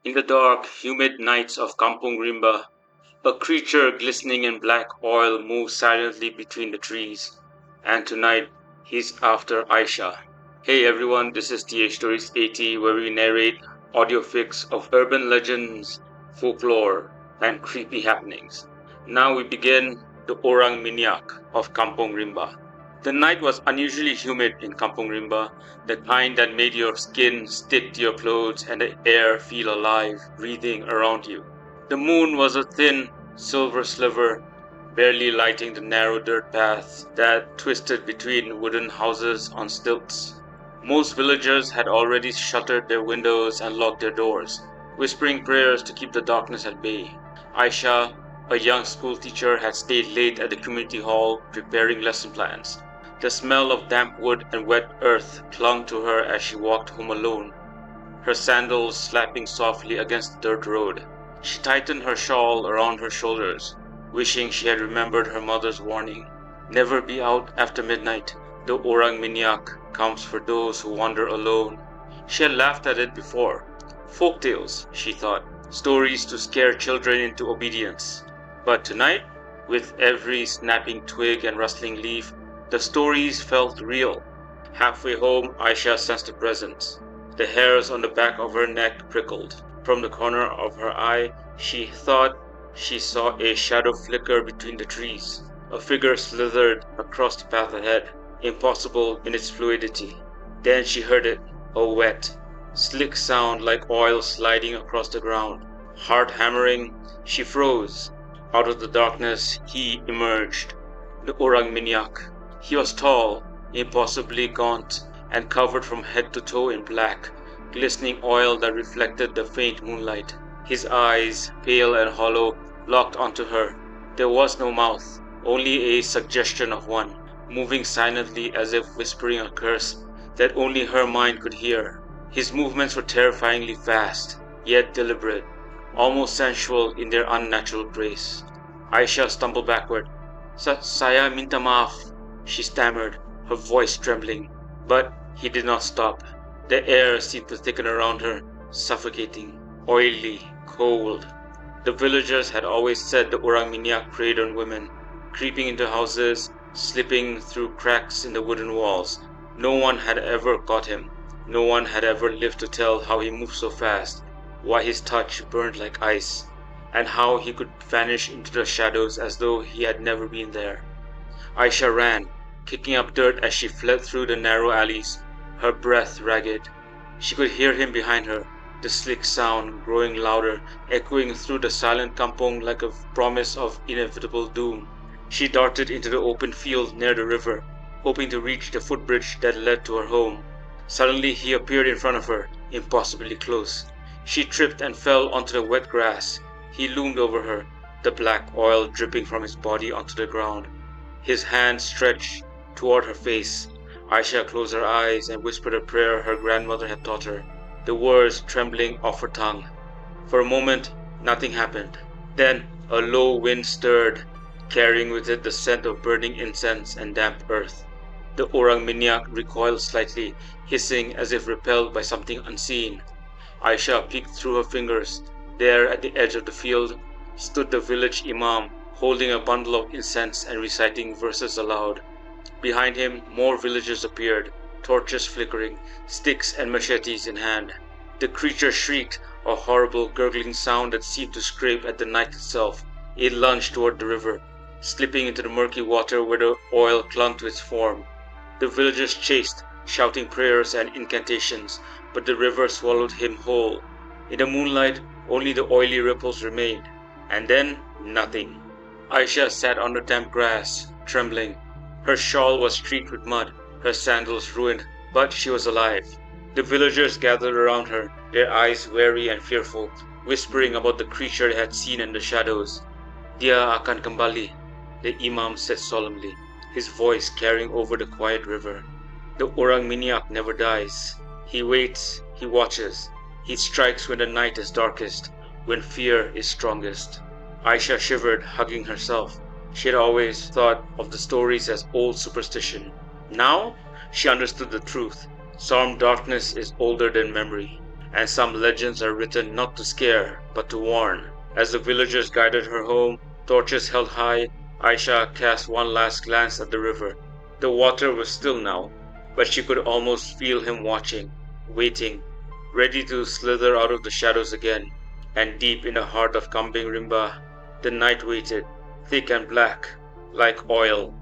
In the dark, humid nights of Kampung Rimba, a creature glistening in black oil moves silently between the trees. And tonight, he's after Aisha. Hey everyone, this is TH Stories 80, where we narrate audio fics of urban legends, folklore, and creepy happenings. Now we begin the Orang Minyak of Kampung Rimba. The night was unusually humid in Kampung Rimba, the kind that made your skin stick to your clothes and the air feel alive, breathing around you. The moon was a thin, silver sliver, barely lighting the narrow dirt paths that twisted between wooden houses on stilts. Most villagers had already shuttered their windows and locked their doors, whispering prayers to keep the darkness at bay. Aisha, a young school teacher, had stayed late at the community hall preparing lesson plans. The smell of damp wood and wet earth clung to her as she walked home alone, her sandals slapping softly against the dirt road. She tightened her shawl around her shoulders, wishing she had remembered her mother's warning. Never be out after midnight. The Orang Minyak comes for those who wander alone. She had laughed at it before. Folk tales, she thought, stories to scare children into obedience. But tonight, with every snapping twig and rustling leaf, the stories felt real. Halfway home, Aisha sensed a presence. The hairs on the back of her neck prickled. From the corner of her eye, she thought she saw a shadow flicker between the trees. A figure slithered across the path ahead, impossible in its fluidity. Then she heard it, a wet, slick sound like oil sliding across the ground. Heart hammering, she froze. Out of the darkness, he emerged. The Orang Minyak. He was tall, impossibly gaunt, and covered from head to toe in black, glistening oil that reflected the faint moonlight. His eyes, pale and hollow, locked onto her. There was no mouth, only a suggestion of one, moving silently as if whispering a curse that only her mind could hear. His movements were terrifyingly fast, yet deliberate, almost sensual in their unnatural grace. Aisha stumbled backward. Saya minta maaf, she stammered, her voice trembling. But he did not stop. The air seemed to thicken around her, suffocating, oily, cold. The villagers had always said the Orang Minyak preyed on women, creeping into houses, slipping through cracks in the wooden walls. No one had ever caught him. No one had ever lived to tell how he moved so fast, why his touch burned like ice, and how he could vanish into the shadows as though he had never been there. Aisha ran, kicking up dirt as she fled through the narrow alleys, her breath ragged. She could hear him behind her, the slick sound growing louder, echoing through the silent kampong like a promise of inevitable doom. She darted into the open field near the river, hoping to reach the footbridge that led to her home. Suddenly he appeared in front of her, impossibly close. She tripped and fell onto the wet grass. He loomed over her, the black oil dripping from his body onto the ground. His hand stretched toward her face. Aisha closed her eyes and whispered a prayer her grandmother had taught her, the words trembling off her tongue. For a moment, nothing happened. Then a low wind stirred, carrying with it the scent of burning incense and damp earth. The Orang Minyak recoiled slightly, hissing as if repelled by something unseen. Aisha peeked through her fingers. There at the edge of the field stood the village Imam, holding a bundle of incense and reciting verses aloud. Behind him, more villagers appeared, torches flickering, sticks and machetes in hand. The creature shrieked, a horrible gurgling sound that seemed to scrape at the night itself. It lunged toward the river, slipping into the murky water where the oil clung to its form. The villagers chased, shouting prayers and incantations, but the river swallowed him whole. In the moonlight, only the oily ripples remained, and then nothing. Aisha sat on the damp grass, trembling. Her shawl was streaked with mud, her sandals ruined, but she was alive. The villagers gathered around her, their eyes wary and fearful, whispering about the creature they had seen in the shadows. Dia akan kembali, the Imam said solemnly, his voice carrying over the quiet river. The Orang Minyak never dies. He waits, he watches. He strikes when the night is darkest, when fear is strongest. Aisha shivered, hugging herself. She had always thought of the stories as old superstition. Now, she understood the truth. Some darkness is older than memory, and some legends are written not to scare, but to warn. As the villagers guided her home, torches held high, Aisha cast one last glance at the river. The water was still now, but she could almost feel him watching, waiting, ready to slither out of the shadows again. And deep in the heart of Kampung Rimba, the night waited, thick and black, like oil.